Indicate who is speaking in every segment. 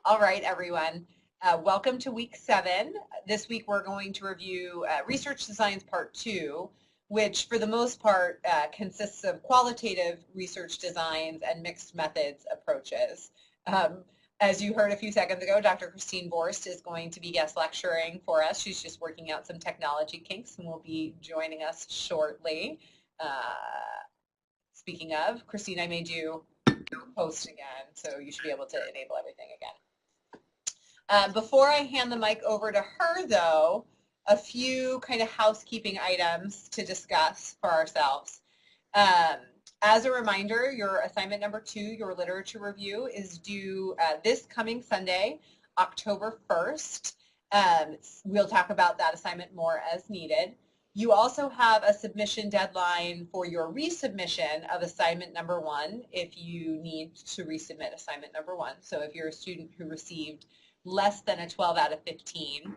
Speaker 1: All right, everyone. Welcome to week 7. This week we're going to review Research Designs Part 2, which for the most part consists of qualitative research designs and mixed methods approaches. As you heard a few seconds ago, Dr. Christine Borst is going to be guest lecturing for us. She's just working out some technology kinks and will be joining us shortly. Speaking of, Christine, I made you host again, so you should be able to enable everything again. Before I hand the mic over to her, though, a few kind of housekeeping items to discuss for ourselves. As a reminder, your assignment number 2, your literature review, is due this coming Sunday, October 1st. We'll talk about that assignment more as needed. You also have a submission deadline for your resubmission of assignment number 1 if you need to resubmit assignment number 1. So if you're a student who received less than a 12 out of 15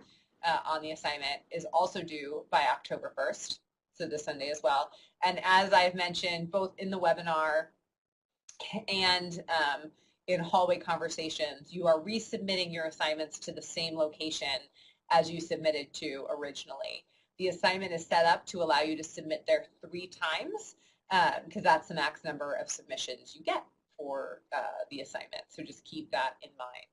Speaker 1: on the assignment, is also due by October 1st, so this Sunday as well. And as I've mentioned, both in the webinar and in hallway conversations, you are resubmitting your assignments to the same location as you submitted to originally. The assignment is set up to allow you to submit there 3 times because that's the max number of submissions you get for the assignment. So just keep that in mind.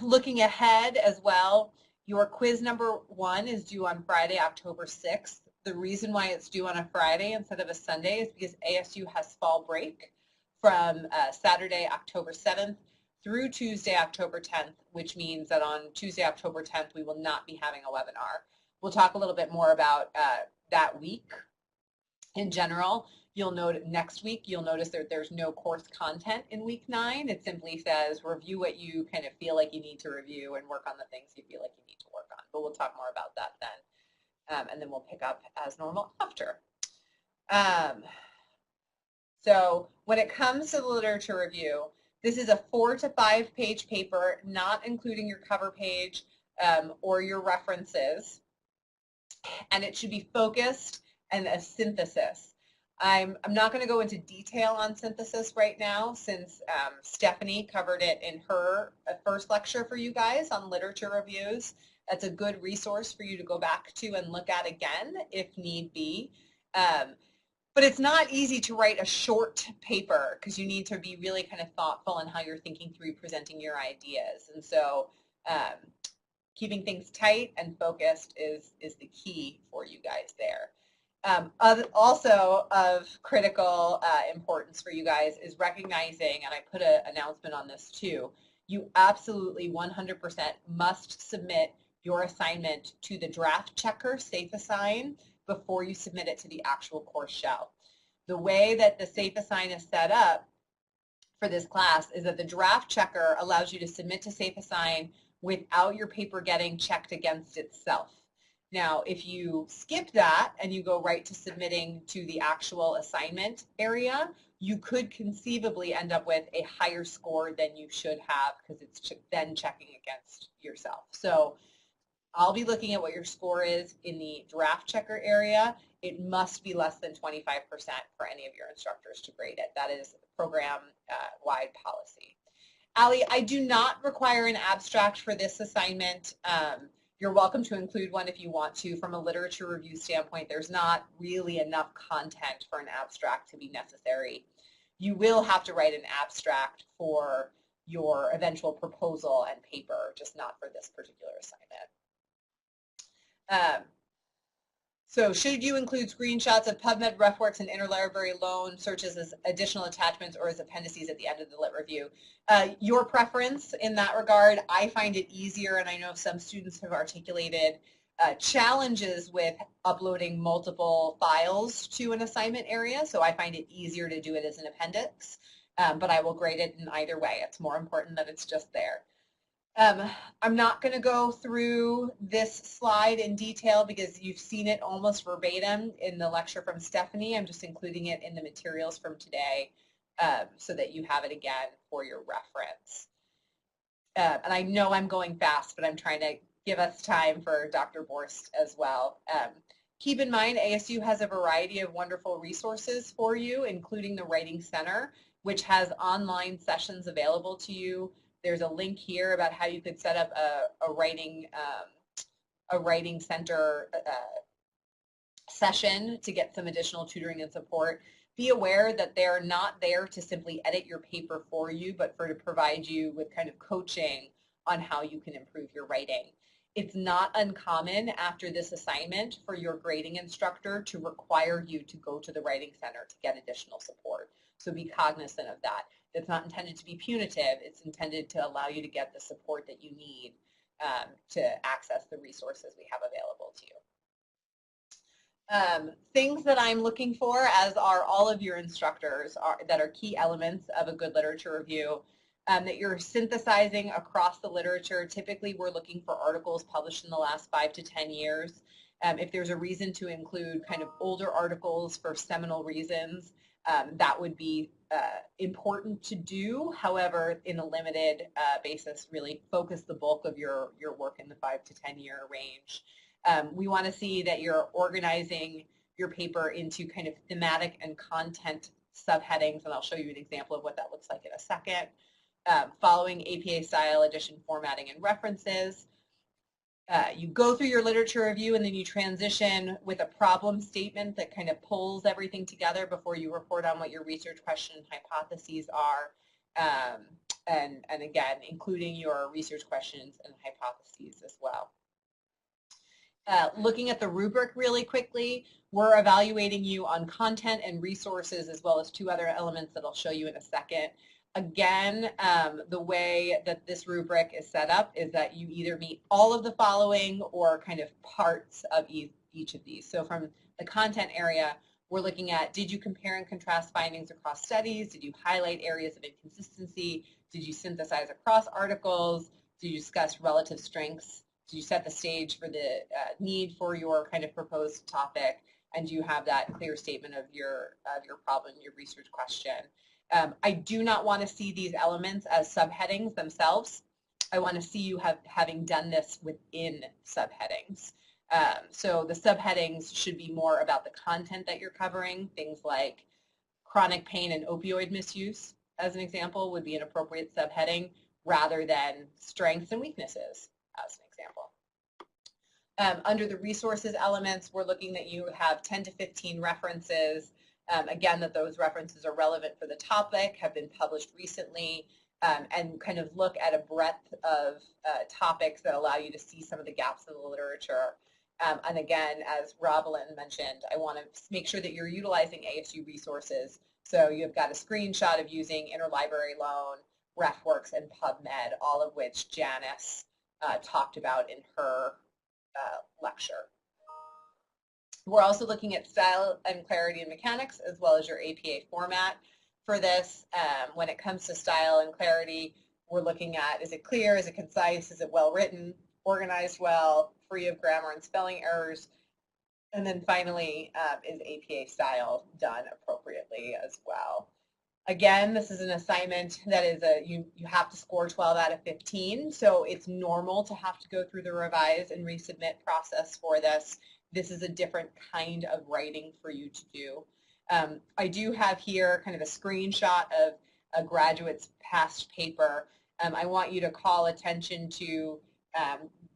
Speaker 1: Looking ahead as well, your quiz number 1 is due on Friday, October 6th. The reason why it's due on a Friday instead of a Sunday is because ASU has fall break from Saturday, October 7th through Tuesday, October 10th, which means that on Tuesday, October 10th, we will not be having a webinar. We'll talk a little bit more about that week in general. You'll note next week, you'll notice that there's no course content in week 9. It simply says review what you kind of feel like you need to review and work on the things you feel like you need to work on. But we'll talk more about that then. And then we'll pick up as normal after. So when it comes to the literature review, this is a 4 to 5 page paper, not including your cover page or your references. And it should be focused and a synthesis. I'm not going to go into detail on synthesis right now since Stephanie covered it in her first lecture for you guys on literature reviews. That's a good resource for you to go back to and look at again if need be. But it's not easy to write a short paper because you need to be really kind of thoughtful in how you're thinking through presenting your ideas. And so keeping things tight and focused is the key for you guys there. Also of critical importance for you guys is recognizing, and I put an announcement on this too, you absolutely 100% must submit your assignment to the draft checker SafeAssign before you submit it to the actual course shell. The way that the SafeAssign is set up for this class is that the draft checker allows you to submit to SafeAssign without your paper getting checked against itself. Now, if you skip that and you go right to submitting to the actual assignment area, you could conceivably end up with a higher score than you should have because it's then checking against yourself. So I'll be looking at what your score is in the draft checker area. It must be less than 25% for any of your instructors to grade it. That is program-wide policy. Allie, I do not require an abstract for this assignment. You're welcome to include one if you want to. From a literature review standpoint, there's not really enough content for an abstract to be necessary. You will have to write an abstract for your eventual proposal and paper, just not for this particular assignment. So should you include screenshots of PubMed, RefWorks, and interlibrary loan searches as additional attachments or as appendices at the end of the lit review? Your preference in that regard. I find it easier, and I know some students have articulated challenges with uploading multiple files to an assignment area, so I find it easier to do it as an appendix, but I will grade it in either way. It's more important that it's just there. I'm not going to go through this slide in detail because you've seen it almost verbatim in the lecture from Stephanie. I'm just including it in the materials from today so that you have it again for your reference. And I know I'm going fast, but I'm trying to give us time for Dr. Borst as well. Keep in mind, ASU has a variety of wonderful resources for you, including the Writing Center, which has online sessions available to you There's a link here about how you could set up a writing center session to get some additional tutoring and support. Be aware that they're not there to simply edit your paper for you, but to provide you with kind of coaching on how you can improve your writing. It's not uncommon after this assignment for your grading instructor to require you to go to the Writing Center to get additional support. So be cognizant of that. It's not intended to be punitive. It's intended to allow you to get the support that you need to access the resources we have available to you. Things that I'm looking for, as are all of your instructors, that are key elements of a good literature review, that you're synthesizing across the literature. Typically, we're looking for articles published in the last 5 to 10 years. If there's a reason to include kind of older articles for seminal reasons, that would be important to do. However, in a limited basis, really focus the bulk of your work in the 5 to 10 year range. We want to see that you're organizing your paper into kind of thematic and content subheadings, and I'll show you an example of what that looks like in a second. Following APA style edition formatting and references. You go through your literature review and then you transition with a problem statement that kind of pulls everything together before you report on what your research question and hypotheses are. And again, including your research questions and hypotheses as well. Looking at the rubric really quickly, we're evaluating you on content and resources as well as 2 other elements that I'll show you in a second. Again, the way that this rubric is set up is that you either meet all of the following or kind of parts of each of these. So from the content area, we're looking at, did you compare and contrast findings across studies? Did you highlight areas of inconsistency? Did you synthesize across articles? Did you discuss relative strengths? Did you set the stage for the need for your kind of proposed topic? And do you have that clear statement of your problem, your research question? I do not want to see these elements as subheadings themselves. I want to see you having done this within subheadings. So the subheadings should be more about the content that you're covering. Things like chronic pain and opioid misuse, as an example, would be an appropriate subheading rather than strengths and weaknesses, as an example. Under the resources elements, we're looking that you have 10 to 15 references. Again, that those references are relevant for the topic, have been published recently, and kind of look at a breadth of topics that allow you to see some of the gaps in the literature. And again, as Robelyn mentioned, I want to make sure that you're utilizing ASU resources. So you've got a screenshot of using Interlibrary Loan, RefWorks, and PubMed, all of which Janice talked about in her lecture. We're also looking at style and clarity and mechanics, as well as your APA format for this. When it comes to style and clarity, we're looking at, is it clear, is it concise, is it well written, organized well, free of grammar and spelling errors, and then finally, is APA style done appropriately as well. Again, this is an assignment that is you have to score 12 out of 15, so it's normal to have to go through the revise and resubmit process for this. This is a different kind of writing for you to do. I do have here kind of a screenshot of a graduate's past paper. I want you to call attention to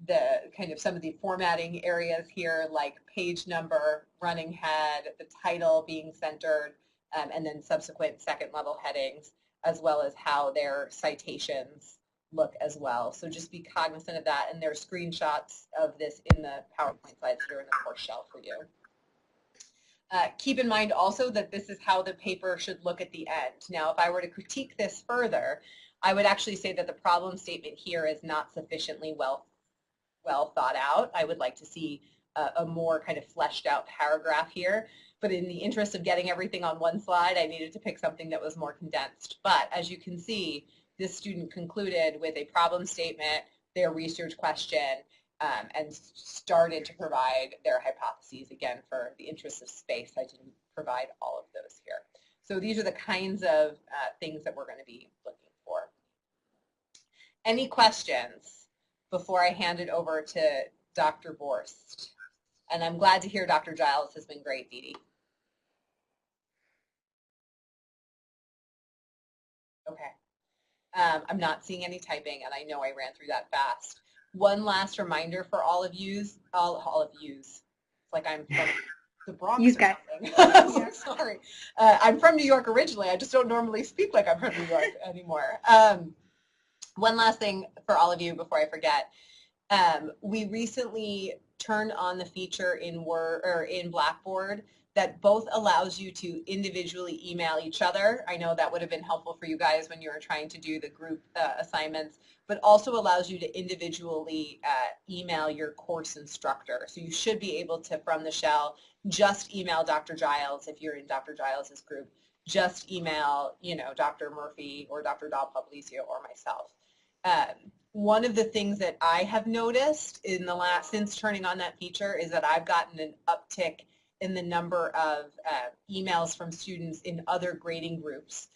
Speaker 1: the kind of some of the formatting areas here, like page number, running head, the title being centered, and then subsequent second level headings, as well as how their citations look as well. So just be cognizant of that, and there are screenshots of this in the PowerPoint slides that are in the course shell for you. Keep in mind also that this is how the paper should look at the end. Now, if I were to critique this further, I would actually say that the problem statement here is not sufficiently well thought out. I would like to see a more kind of fleshed out paragraph here. But in the interest of getting everything on one slide, I needed to pick something that was more condensed. But as you can see, this student concluded with a problem statement, their research question, and started to provide their hypotheses. Again, for the interest of space, I didn't provide all of those here. So these are the kinds of things that we're going to be looking for. Any questions before I hand it over to Dr. Borst? And I'm glad to hear Dr. Giles has been great, Dee Dee. Okay. I'm not seeing any typing, and I know I ran through that fast. One last reminder for all of yous. It's like I'm from the Bronx or something. I'm so sorry. I'm from New York originally. I just don't normally speak like I'm from New York anymore. One last thing for all of you before I forget. We recently turned on the feature in Word or in Blackboard that both allows you to individually email each other. I know that would have been helpful for you guys when you were trying to do the group assignments, but also allows you to individually email your course instructor. So you should be able to, from the shell, just email Dr. Giles if you're in Dr. Giles's group. Just email, Dr. Murphy or Dr. Dahl Publicio or myself. One of the things that I have noticed since turning on that feature is that I've gotten an uptick in the number of emails from students in other grading groups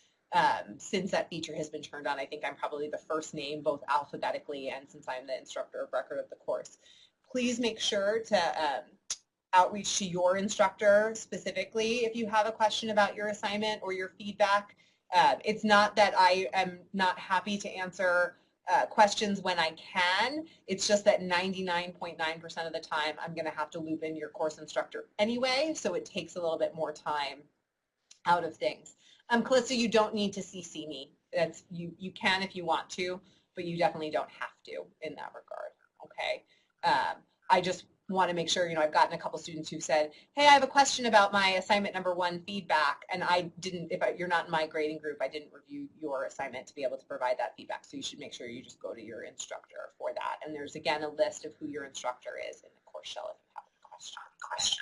Speaker 1: since that feature has been turned on. I think I'm probably the first name, both alphabetically and since I'm the instructor of record of the course. Please make sure to outreach to your instructor specifically if you have a question about your assignment or your feedback. It's not that I am not happy to answer questions when I can. It's just that 99.9% of the time I'm going to have to loop in your course instructor anyway, so it takes a little bit more time out of things. Calista, you don't need to CC me. You can if you want to, but you definitely don't have to in that regard. Okay. I just want to make sure, I've gotten a couple students who said, hey, I have a question about my assignment number 1 feedback, and you're not in my grading group, I didn't review your assignment to be able to provide that feedback, so you should make sure you just go to your instructor for that. And there's, again, a list of who your instructor is in the course shell if you have any questions.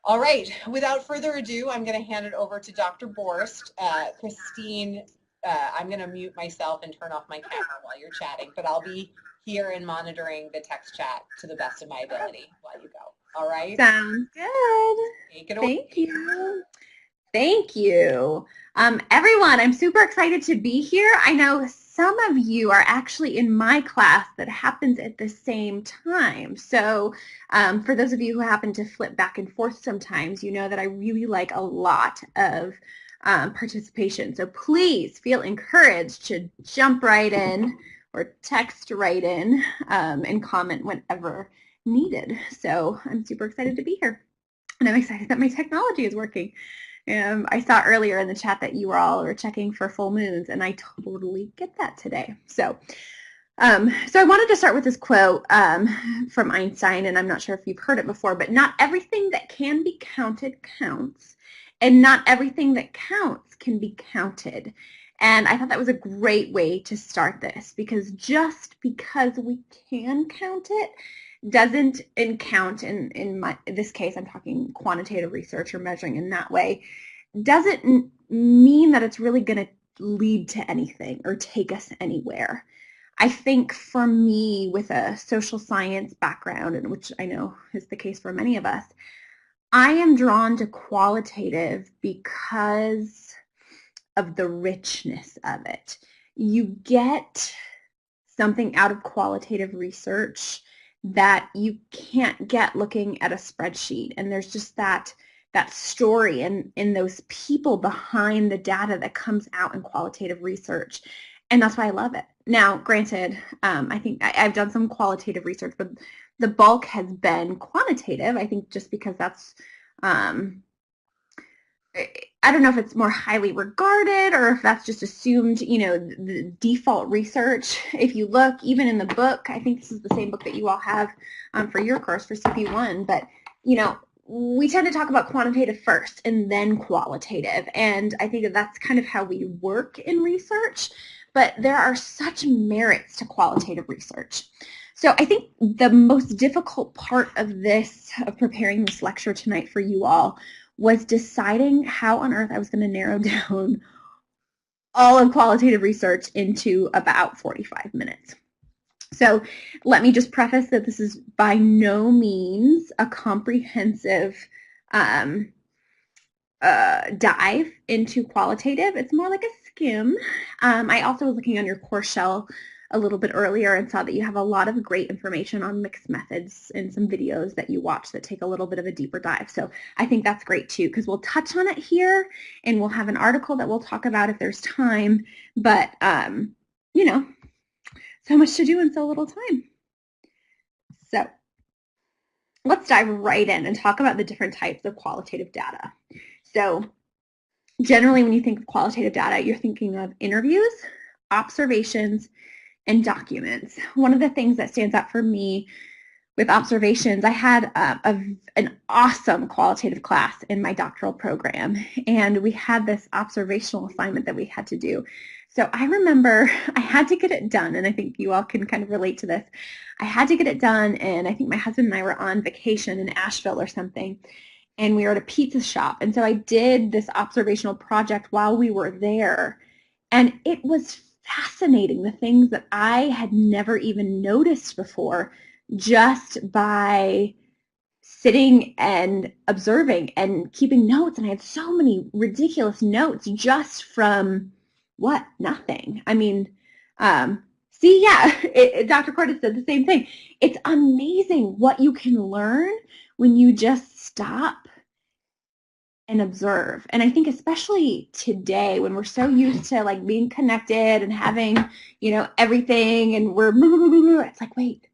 Speaker 1: All right, without further ado, I'm going to hand it over to Dr. Borst. Christine, I'm going to mute myself and turn off my camera while you're chatting, but I'll be here and monitoring the text chat to the best of my ability while you go. All right?
Speaker 2: Sounds good.
Speaker 1: Take it away.
Speaker 2: Thank you. Thank you. Everyone, I'm super excited to be here. I know some of you are actually in my class that happens at the same time. So for those of you who happen to flip back and forth sometimes, you know that I really like a lot of participation. So please feel encouraged to jump right in or text right in and comment whenever needed. So I'm super excited to be here. And I'm excited that my technology is working. I saw earlier in the chat that you all were checking for full moons, and I totally get that today. So I wanted to start with this quote from Einstein, and I'm not sure if you've heard it before, but not everything that can be counted counts, and not everything that counts can be counted. And I thought that was a great way to start this, because just because we can count it doesn't count in this case, I'm talking quantitative research or measuring in that way, doesn't mean that it's really going to lead to anything or take us anywhere. I think for me, with a social science background, and which I know is the case for many of us, I am drawn to qualitative because of the richness of it. You get something out of qualitative research that you can't get looking at a spreadsheet. And there's just that story and those people behind the data that comes out in qualitative research. And that's why I love it. Now, granted, I think I've done some qualitative research, but the bulk has been quantitative. I think just because that's, I don't know if it's more highly regarded or if that's just assumed, the default research. If you look, even in the book, I think this is the same book that you all have for your course for CP1, but, we tend to talk about quantitative first and then qualitative. And I think that's kind of how we work in research, but there are such merits to qualitative research. So I think the most difficult part of preparing this lecture tonight for you all was deciding how on earth I was going to narrow down all of qualitative research into about 45 minutes. So let me just preface that this is by no means a comprehensive dive into qualitative. It's more like a skim. I also was looking on your course shell a little bit earlier and saw that you have a lot of great information on mixed methods and some videos that you watch that take a little bit of a deeper dive. So I think that's great too, because we'll touch on it here and we'll have an article that we'll talk about if there's time, but you know, so much to do in so little time. So let's dive right in and talk about the different types of qualitative data. So generally, when you think of qualitative data, you're thinking of interviews, observations, and documents. One of the things that stands out for me with observations, I had an awesome qualitative class in my doctoral program, and we had this observational assignment that we had to do. So I remember I had to get it done, and I think you all can kind of relate to this. I had to get it done, and I think my husband and I were on vacation in Asheville or something, and we were at a pizza shop. And so I did this observational project while we were there, and it was fascinating, the things that I had never even noticed before just by sitting and observing and keeping notes. And I had so many ridiculous notes just from what? Nothing. I mean, see, yeah, Dr. Cordes said the same thing. It's amazing what you can learn when you just stop and observe. And I think especially today when we're so used to like being connected and having, you know, everything, and we're, it's like, wait,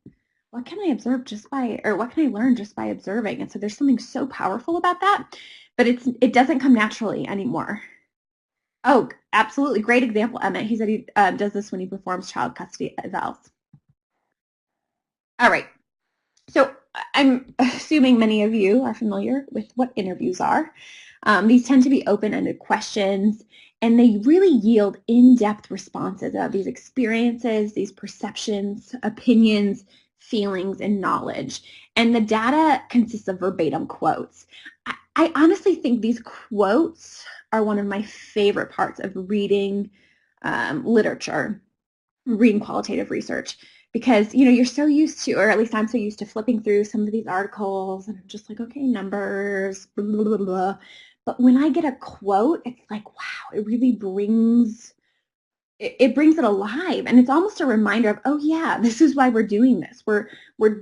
Speaker 2: what can I observe just by, or what can I learn just by observing? And so there's something so powerful about that, but it doesn't come naturally anymore. Oh, absolutely. Great example, Emmett. He said he does this when he performs child custody evals. All right. So I'm assuming many of you are familiar with what interviews are. These tend to be open-ended questions, and they really yield in-depth responses about these experiences, these perceptions, opinions, feelings, and knowledge. And the data consists of verbatim quotes. I honestly think these quotes are one of my favorite parts of reading literature, reading qualitative research, because, you know, you're so used to, or at least I'm so used to flipping through some of these articles and I'm just like, okay, numbers, blah, blah, blah, blah. But when I get a quote, it's like, wow, it really brings it brings it alive, and it's almost a reminder of, oh yeah, this is why we're doing this. We're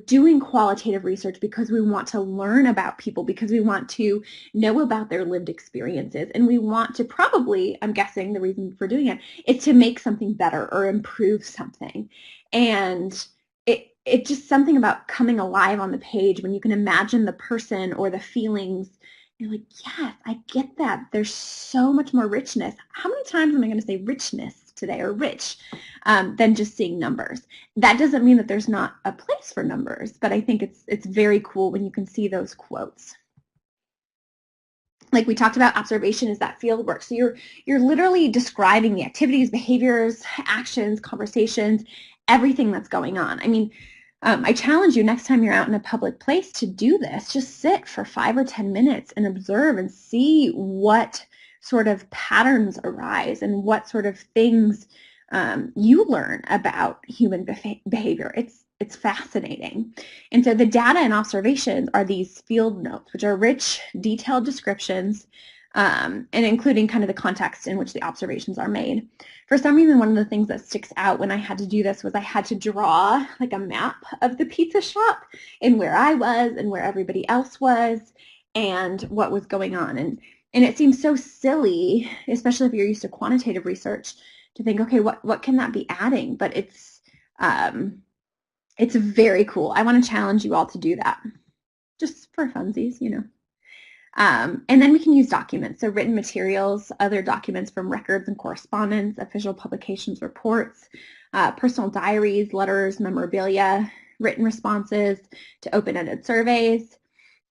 Speaker 2: doing qualitative research because we want to learn about people, because we want to know about their lived experiences, and we want to probably, I'm guessing the reason for doing it is to make something better or improve something. And it's just something about coming alive on the page when you can imagine the person or the feelings. You're like, yes, I get that. There's so much more richness. How many times am I going to say richness today, or rich, than just seeing numbers? That doesn't mean that there's not a place for numbers, but I think it's very cool when you can see those quotes. Like we talked about, observation is that field work. So you're literally describing the activities, behaviors, actions, conversations, everything that's going on. I mean, I challenge you, next time you're out in a public place, to do this. Just sit for 5 or 10 minutes and observe and see what sort of patterns arise and what sort of things you learn about human behavior. It's fascinating. And so the data and observations are these field notes, which are rich, detailed descriptions, and including kind of the context in which the observations are made. For some reason, one of the things that sticks out when I had to do this was I had to draw like a map of the pizza shop and where I was and where everybody else was and what was going on. And it seems so silly, especially if you're used to quantitative research, to think, okay, what can that be adding? But it's very cool. I want to challenge you all to do that, just for funsies, you know. And then we can use documents, so written materials, other documents from records and correspondence, official publications, reports, personal diaries, letters, memorabilia, written responses to open-ended surveys,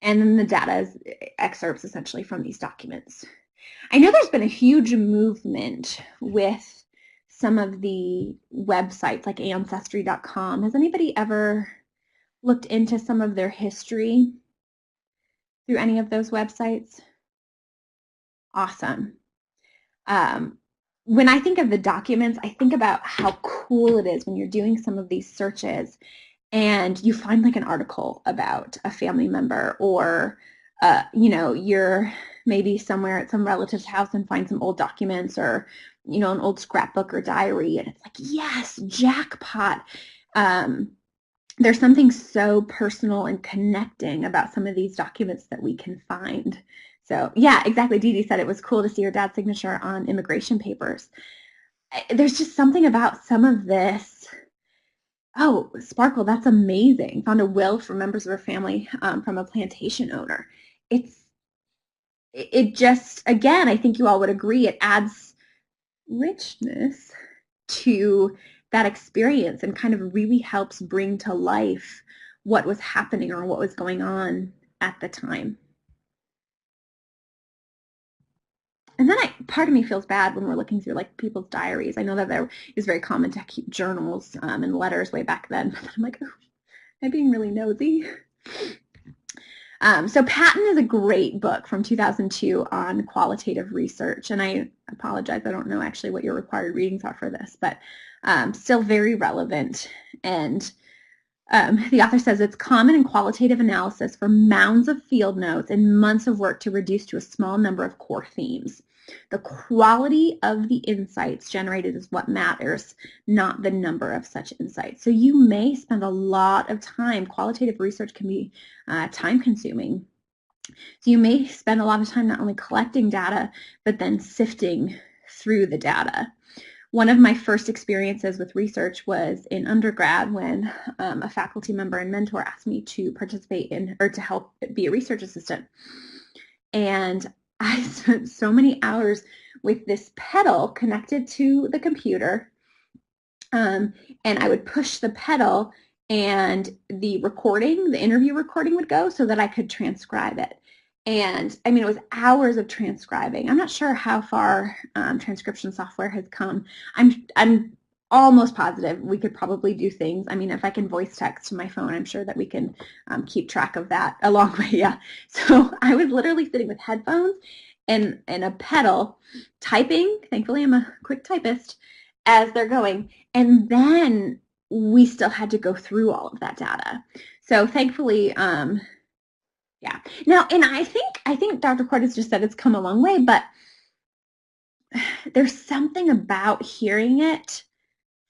Speaker 2: and then the data is excerpts essentially from these documents. I know there's been a huge movement with some of the websites like Ancestry.com. Has anybody ever looked into some of their history through any of those websites? Awesome. When I think of the documents, I think about how cool it is when you're doing some of these searches and you find like an article about a family member, or you know, you're maybe somewhere at some relative's house and find some old documents or, you know, an old scrapbook or diary, and it's like, yes, jackpot. There's something so personal and connecting about some of these documents that we can find. So yeah, exactly. Dee Dee said it was cool to see her dad's signature on immigration papers. There's just something about some of this. Oh, Sparkle, that's amazing. Found a will for members of her family from a plantation owner. It just, again, I think you all would agree, it adds richness to that experience and kind of really helps bring to life what was happening or what was going on at the time. And then part of me feels bad when we're looking through like people's diaries. I know that there is very common to keep journals and letters way back then. But I'm like, oh, am I being really nosy? So Patton is a great book from 2002 on qualitative research. And I apologize, I don't know actually what your required readings are for this, but still very relevant. And the author says it's common in qualitative analysis for mounds of field notes and months of work to reduce to a small number of core themes. The quality of the insights generated is what matters, not the number of such insights. So you may spend a lot of time. Qualitative research can be time-consuming. So you may spend a lot of time not only collecting data, but then sifting through the data. One of my first experiences with research was in undergrad when a faculty member and mentor asked me to participate in or to help be a research assistant. And I spent so many hours with this pedal connected to the computer, and I would push the pedal and the interview recording would go so that I could transcribe it. And I mean, it was hours of transcribing. I'm not sure how far transcription software has come. I'm almost positive we could probably do things. I mean, if I can voice text to my phone, I'm sure that we can keep track of that along with, yeah. So I was literally sitting with headphones and a pedal typing. Thankfully, I'm a quick typist as they're going. And then we still had to go through all of that data. So thankfully, yeah. Now, and I think Dr. Cordes just said it's come a long way, but there's something about hearing it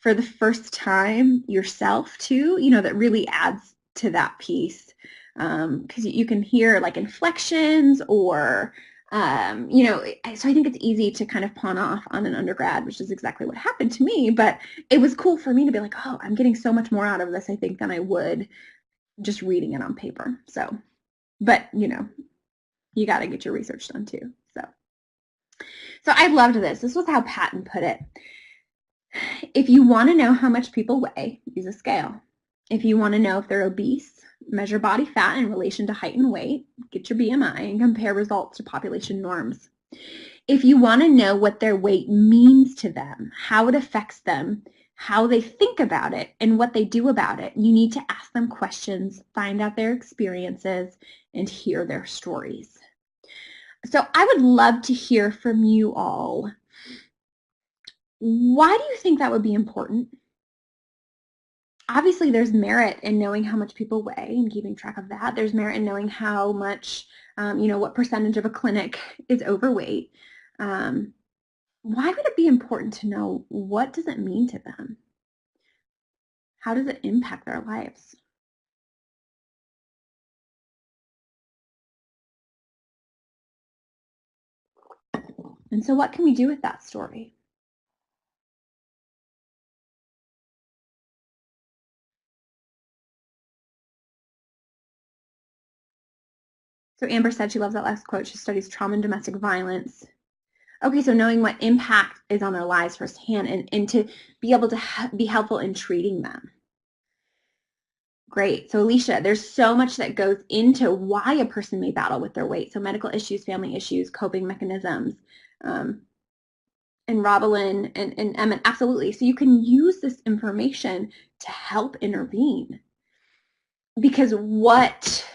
Speaker 2: for the first time yourself too, you know, that really adds to that piece. Because you can hear like inflections or, you know, so I think it's easy to kind of pawn off on an undergrad, which is exactly what happened to me. But it was cool for me to be like, oh, I'm getting so much more out of this, I think, than I would just reading it on paper. So, but, you know, you got to get your research done too. So I loved this. This was how Patton put it. If you want to know how much people weigh, use a scale. If you want to know if they're obese, measure body fat in relation to height and weight, get your BMI, and compare results to population norms. If you want to know what their weight means to them, how it affects them, how they think about it, and what they do about it, you need to ask them questions, find out their experiences, and hear their stories. So I would love to hear from you all. Why do you think that would be important? Obviously, there's merit in knowing how much people weigh and keeping track of that. There's merit in knowing how much, you know, what percentage of a clinic is overweight. Why would it be important to know what does it mean to them? How does it impact their lives? And so what can we do with that story? So Amber said she loves that last quote. She studies trauma and domestic violence. Okay, so knowing what impact is on their lives firsthand and to be able to be helpful in treating them. Great. So Alicia, there's so much that goes into why a person may battle with their weight. So medical issues, family issues, coping mechanisms. And Robalyn and Emmett, absolutely. So you can use this information to help intervene. Because what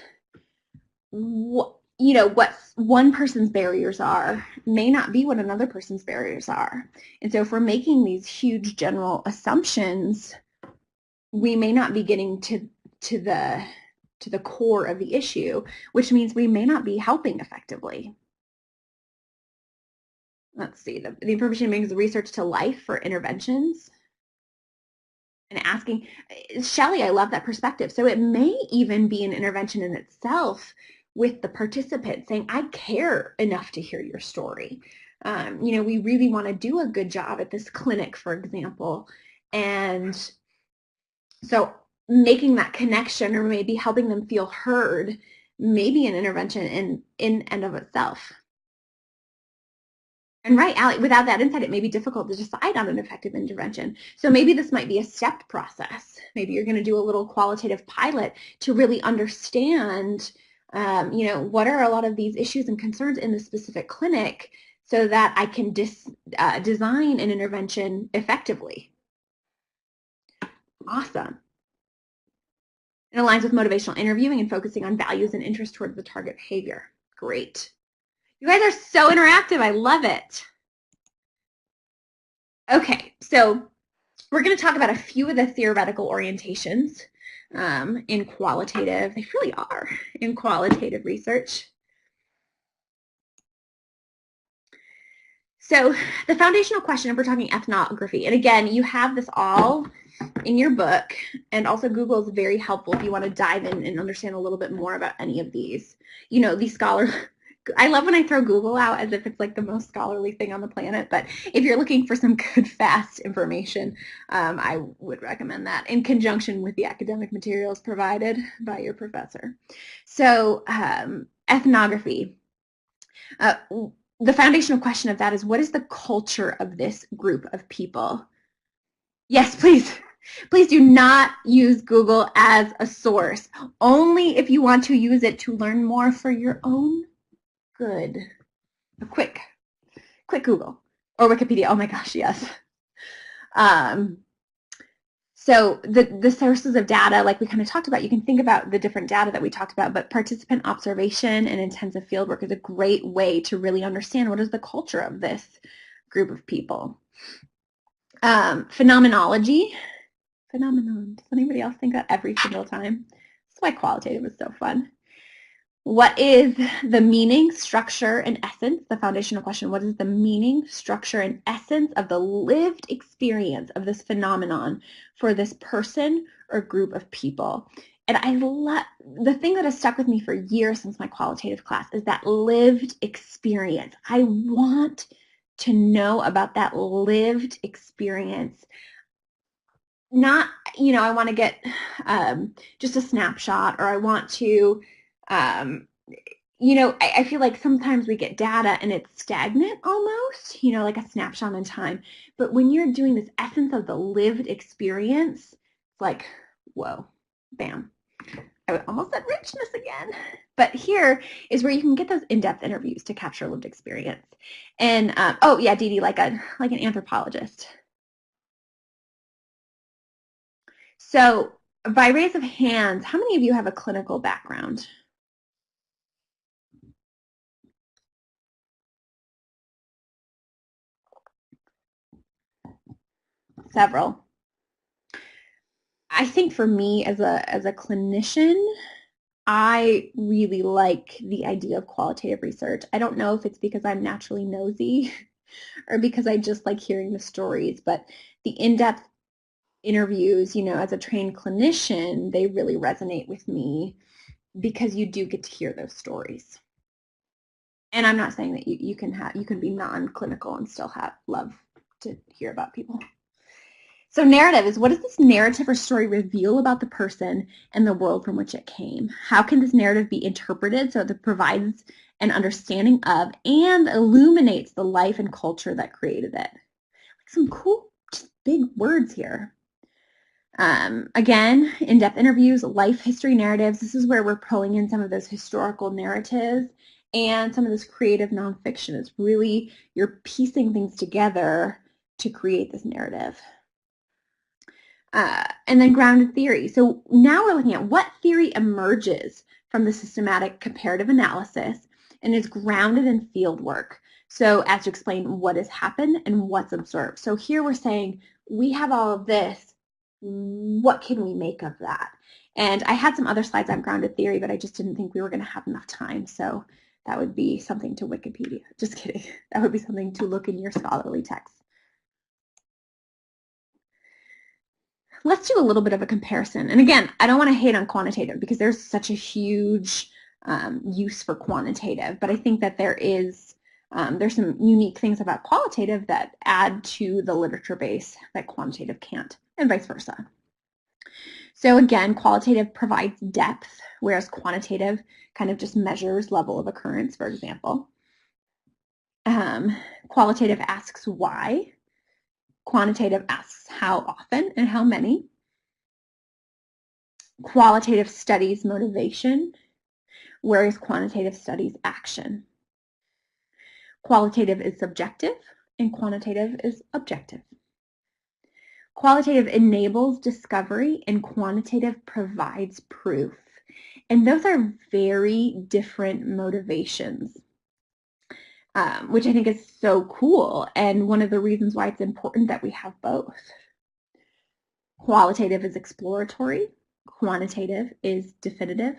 Speaker 2: you know, what one person's barriers are may not be what another person's barriers are. And so if we're making these huge general assumptions, we may not be getting to the core of the issue, which means we may not be helping effectively. let's see, the information brings the research to life for interventions. And asking, Shelley, I love that perspective. So it may even be an intervention in itself with the participant saying, I care enough to hear your story. We really want to do a good job at this clinic, for example. And so making that connection or maybe helping them feel heard may be an intervention in and of itself. And right, Allie, without that insight, it may be difficult to decide on an effective intervention. So maybe this might be a stepped process. Maybe you're going to do a little qualitative pilot to really understand, what are a lot of these issues and concerns in the specific clinic so that I can design an intervention effectively. Awesome. It aligns with motivational interviewing and focusing on values and interests towards the target behavior. Great. You guys are so interactive. I love it. Okay, so we're going to talk about a few of the theoretical orientations in qualitative, they really are, in qualitative research. So the foundational question, if we're talking ethnography, and again, you have this all in your book, and also Google is very helpful if you want to dive in and understand a little bit more about any of these. These scholars, I love when I throw Google out as if it's like the most scholarly thing on the planet, but if you're looking for some good, fast information, I would recommend that in conjunction with the academic materials provided by your professor. So ethnography. The foundational question of that is, what is the culture of this group of people? Yes, please. Please do not use Google as a source. Only if you want to use it to learn more for your own good. A quick Google or Wikipedia. Oh my gosh, yes. So the sources of data, like we kind of talked about, you can think about the different data that we talked about, but participant observation and intensive fieldwork is a great way to really understand what is the culture of this group of people. Phenomenology. Phenomenon. Does anybody else think that every single time? That's why qualitative is so fun. What is the meaning, structure, and essence? The foundational question, what is the meaning, structure, and essence of the lived experience of this phenomenon for this person or group of people? And I love, the thing that has stuck with me for years since my qualitative class is that lived experience. I want to know about that lived experience. Not, I want to get just a snapshot, or I want to, I feel like sometimes we get data and it's stagnant almost, like a snapshot in time. But when you're doing this essence of the lived experience, it's like, whoa, bam. I almost said richness again. But here is where you can get those in-depth interviews to capture lived experience. And, oh yeah, Dee Dee, like an anthropologist. So by raise of hands, how many of you have a clinical background? Several. I think for me as a clinician, I really like the idea of qualitative research. I don't know if it's because I'm naturally nosy or because I just like hearing the stories, but the in-depth interviews, as a trained clinician, they really resonate with me because you do get to hear those stories. And I'm not saying that you can be non-clinical and still love to hear about people. So narrative is, what does this narrative or story reveal about the person and the world from which it came? How can this narrative be interpreted so that it provides an understanding of and illuminates the life and culture that created it? Like some cool, just big words here. Again, in-depth interviews, life history narratives. This is where we're pulling in some of those historical narratives and some of this creative nonfiction. It's really, you're piecing things together to create this narrative. And then grounded theory. So now we're looking at what theory emerges from the systematic comparative analysis and is grounded in field work. So as to explain what has happened and what's observed. So here we're saying we have all of this. What can we make of that? And I had some other slides on grounded theory, but I just didn't think we were going to have enough time. So That would be something to Wikipedia. Just kidding. That would be something to look in your scholarly text. Let's do a little bit of a comparison. And again, I don't want to hate on quantitative because there's such a huge use for quantitative, but I think that there's some unique things about qualitative that add to the literature base that quantitative can't, and vice versa. So again, qualitative provides depth, whereas quantitative kind of just measures level of occurrence, for example. Qualitative asks why. Quantitative asks how often and how many. Qualitative studies motivation, whereas quantitative studies action. Qualitative is subjective and quantitative is objective. Qualitative enables discovery and quantitative provides proof. And those are very different motivations, which I think is so cool, and one of the reasons why it's important that we have both. Qualitative is exploratory, quantitative is definitive.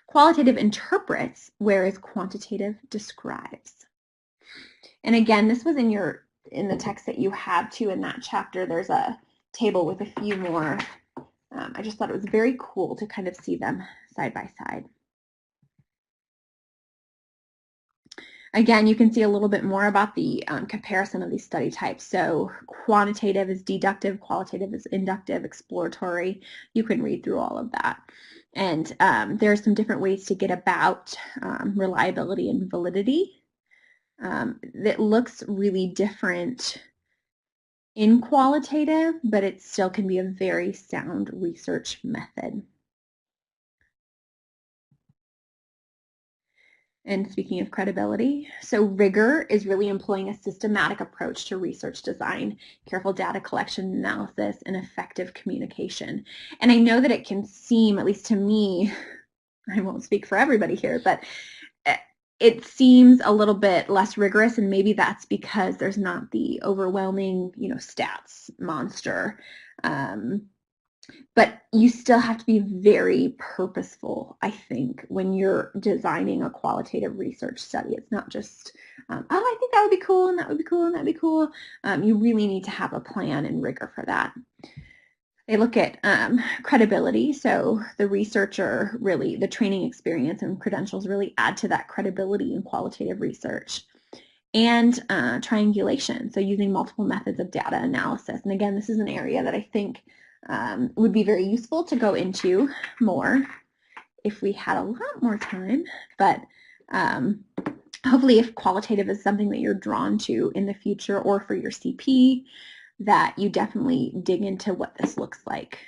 Speaker 2: Qualitative interprets, whereas quantitative describes. And again, this was in the text that you have too in that chapter. There's a table with a few more. I just thought it was very cool to kind of see them side by side. Again, you can see a little bit more about the comparison of these study types. So quantitative is deductive, qualitative is inductive, exploratory. You can read through all of that. And there are some different ways to get about reliability and validity. That looks really different in qualitative, but it still can be a very sound research method. And speaking of credibility, so rigor is really employing a systematic approach to research design, careful data collection, analysis, and effective communication. And I know that it can seem, at least to me, I won't speak for everybody here, but it seems a little bit less rigorous, and maybe that's because there's not the overwhelming, stats monster. But you still have to be very purposeful, I think, when you're designing a qualitative research study. It's not just, oh, I think that would be cool, and that would be cool, and that would be cool. You really need to have a plan and rigor for that. They look at credibility. So the researcher really, the training experience and credentials really add to that credibility in qualitative research. And triangulation, so using multiple methods of data analysis. And again, this is an area that I think would be very useful to go into more if we had a lot more time. But hopefully if qualitative is something that you're drawn to in the future or for your CP, that you definitely dig into what this looks like.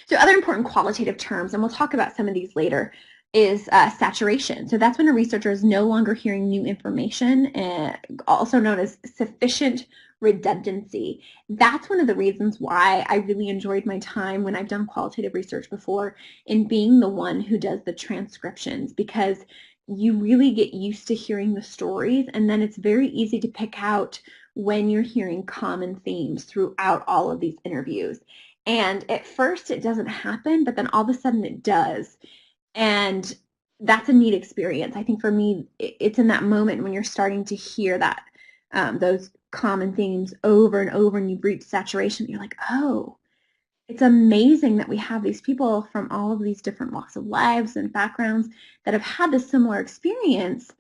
Speaker 2: So other important qualitative terms, and we'll talk about some of these later, is saturation. So that's when a researcher is no longer hearing new information, also known as sufficient redundancy. That's one of the reasons why I really enjoyed my time when I've done qualitative research before in being the one who does the transcriptions, because you really get used to hearing the stories, and then it's very easy to pick out when you're hearing common themes throughout all of these interviews. And at first it doesn't happen, but then all of a sudden it does. And that's a neat experience. I think for me, it's in that moment when you're starting to hear that those common themes over and over, and you've reached saturation. You're like, oh, it's amazing that we have these people from all of these different walks of lives and backgrounds that have had this similar experience,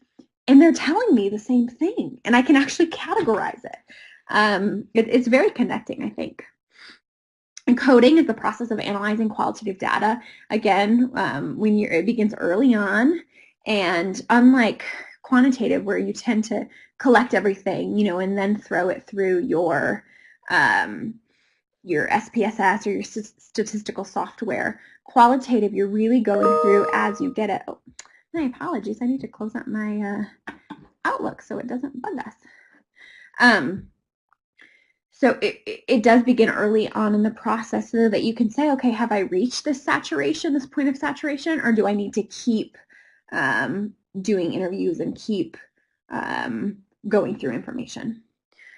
Speaker 2: and they're telling me the same thing, and I can actually categorize it. It's very connecting, I think. And coding is the process of analyzing qualitative data. Again, it begins early on, and unlike quantitative, where you tend to collect everything, and then throw it through your SPSS or your statistical software, qualitative, you're really going through as you get it. Oh, my apologies. I need to close out my Outlook so it doesn't bug us. So it does begin early on in the process so that you can say, okay, have I reached this point of saturation, or do I need to keep doing interviews and keep going through information?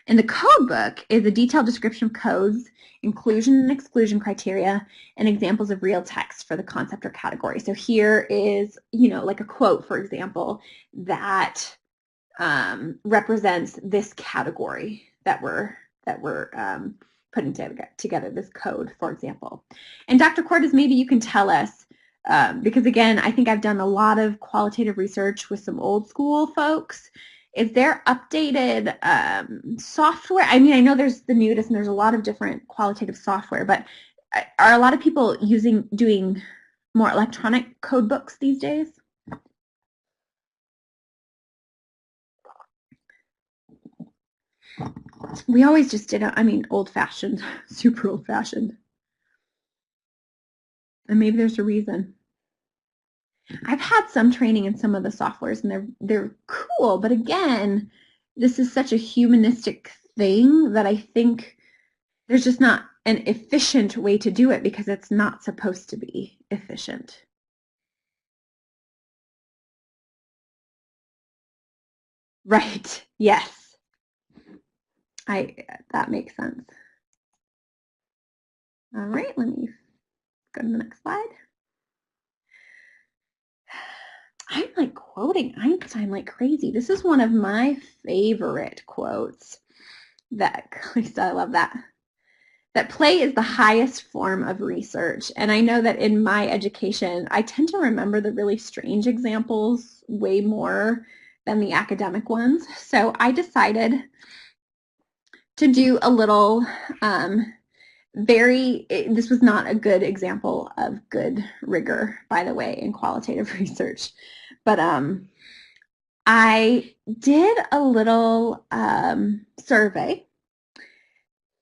Speaker 2: And the code book is a detailed description of codes, inclusion and exclusion criteria, and examples of real text for the concept or category. So here is, like a quote, for example, that represents this category that we're putting together, this code, for example. And Dr. Cordes, maybe you can tell us, because again, I think I've done a lot of qualitative research with some old school folks. Is there updated software? I mean, I know there's the Newtus and there's a lot of different qualitative software, but are a lot of people doing more electronic code books these days? We always just did, old-fashioned, super old-fashioned. And maybe there's a reason. I've had some training in some of the softwares and they're cool, but again, this is such a humanistic thing that I think there's just not an efficient way to do it because it's not supposed to be efficient. Right, yes. That makes sense. All right, let me go to the next slide. I'm like quoting Einstein like crazy. This is one of my favorite quotes. Lisa, I love that. That play is the highest form of research. And I know that in my education, I tend to remember the really strange examples way more than the academic ones. So I decided to do a little this was not a good example of good rigor, by the way, in qualitative research. But I did a little survey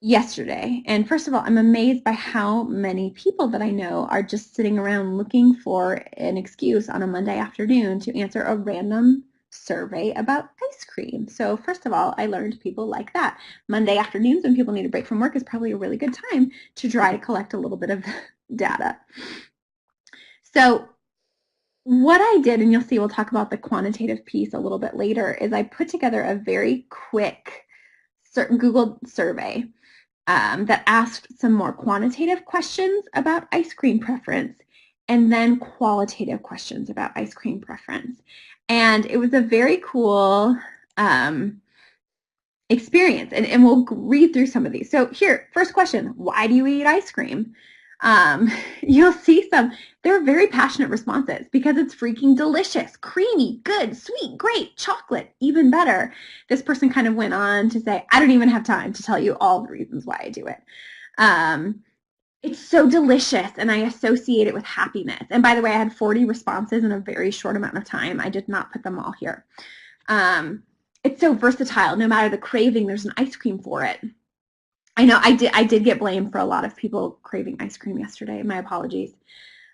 Speaker 2: yesterday. And first of all, I'm amazed by how many people that I know are just sitting around looking for an excuse on a Monday afternoon to answer a random survey about ice cream. So first of all, I learned people like that. Monday afternoons when people need a break from work is probably a really good time to try to collect a little bit of data. So what I did, and you'll see we'll talk about the quantitative piece a little bit later, is I put together a very quick Google survey that asked some more quantitative questions about ice cream preference and then qualitative questions about ice cream preference. And it was a very cool experience. And we'll read through some of these. So here, first question, why do you eat ice cream? You'll see they're very passionate responses because it's freaking delicious, creamy, good, sweet, great, chocolate, even better. This person kind of went on to say, I don't even have time to tell you all the reasons why I do it. It's so delicious and I associate it with happiness. And by the way, I had 40 responses in a very short amount of time. I did not put them all here. It's so versatile. No matter the craving, there's an ice cream for it. I know I did get blamed for a lot of people craving ice cream yesterday. My apologies.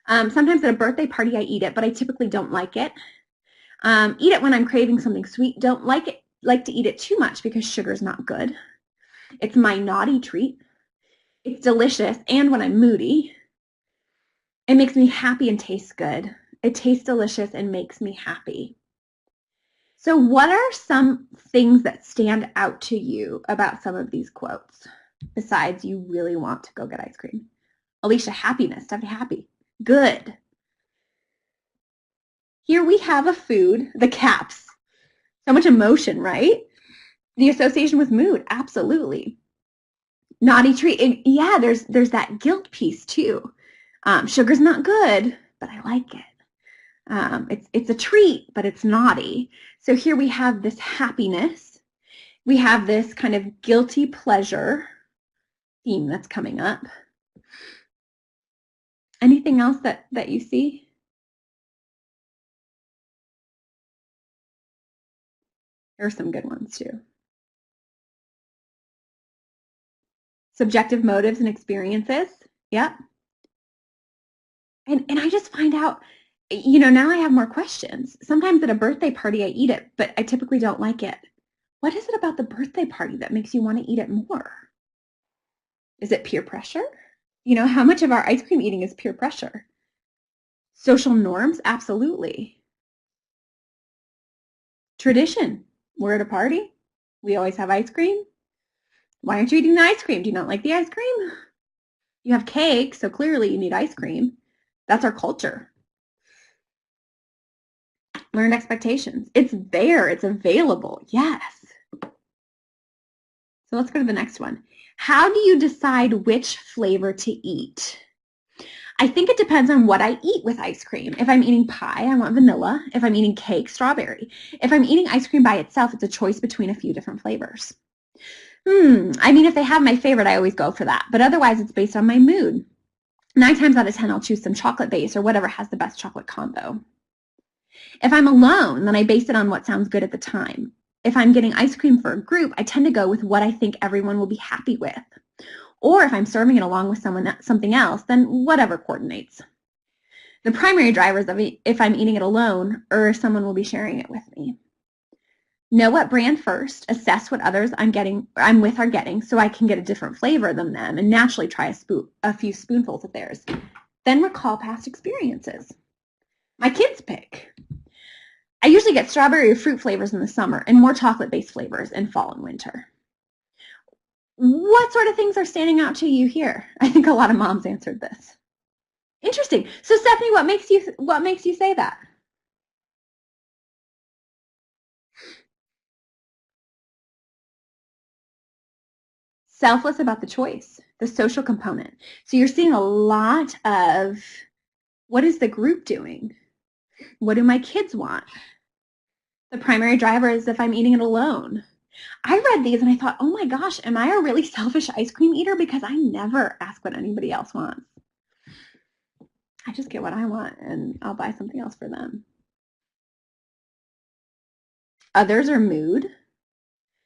Speaker 2: Sometimes at a birthday party, I eat it, but I typically don't like it. Eat it when I'm craving something sweet. Don't like to eat it too much because sugar's not good. It's my naughty treat. It's delicious, and when I'm moody, it makes me happy and tastes good. It tastes delicious and makes me happy. So what are some things that stand out to you about some of these quotes, besides you really want to go get ice cream? Alicia, happiness, to be happy. Good. Here we have a food, the caps. So much emotion, right? The association with mood, absolutely. Naughty treat, and yeah, there's that guilt piece too. Sugar's not good, but I like it. It's a treat, but it's naughty. So here we have this happiness. We have this kind of guilty pleasure theme that's coming up. Anything else that you see? There are some good ones too. Subjective motives and experiences. Yep. And I just find out, now I have more questions. Sometimes at a birthday party I eat it, but I typically don't like it. What is it about the birthday party that makes you want to eat it more? Is it peer pressure? How much of our ice cream eating is peer pressure? Social norms? Absolutely. Tradition. We're at a party. We always have ice cream. Why aren't you eating the ice cream? Do you not like the ice cream? You have cake, so clearly you need ice cream. That's our culture. Learned expectations. It's there. It's available. Yes. So let's go to the next one. How do you decide which flavor to eat? I think it depends on what I eat with ice cream. If I'm eating pie, I want vanilla. If I'm eating cake, strawberry. If I'm eating ice cream by itself, it's a choice between a few different flavors. I mean, if they have my favorite, I always go for that. But otherwise, it's based on my mood. 9 times out of 10, I'll choose some chocolate base or whatever has the best chocolate combo. If I'm alone, then I base it on what sounds good at the time. If I'm getting ice cream for a group, I tend to go with what I think everyone will be happy with. Or if I'm serving it along with something else, then whatever coordinates. The primary drivers of if I'm eating it alone or someone will be sharing it with me. Know what brand first, assess what others I'm with are getting so I can get a different flavor than them and naturally try a few spoonfuls of theirs. Then recall past experiences. My kids pick. I usually get strawberry or fruit flavors in the summer and more chocolate-based flavors in fall and winter. What sort of things are standing out to you here? I think a lot of moms answered this. Interesting. So Stephanie, what makes you say that? Selfless about the choice, the social component. So you're seeing a lot of what is the group doing? What do my kids want? The primary driver is if I'm eating it alone. I read these and I thought, oh my gosh, am I a really selfish ice cream eater? Because I never ask what anybody else wants. I just get what I want and I'll buy something else for them. Others are mood.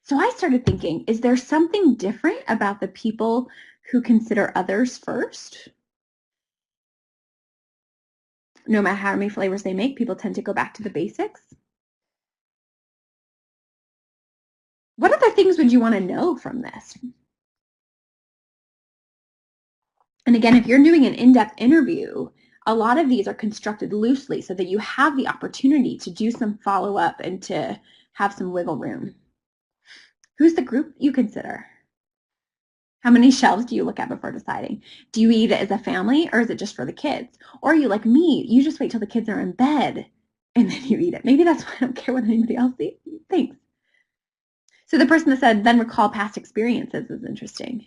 Speaker 2: So I started thinking, is there something different about the people who consider others first? No matter how many flavors they make, people tend to go back to the basics. What other things would you want to know from this? And again, if you're doing an in-depth interview, a lot of these are constructed loosely so that you have the opportunity to do some follow-up and to have some wiggle room. Who's the group you consider? How many shelves do you look at before deciding? Do you eat it as a family or is it just for the kids? Or are you like me, you just wait till the kids are in bed and then you eat it. Maybe that's why I don't care what anybody else thinks. So the person that said, then recall past experiences is interesting.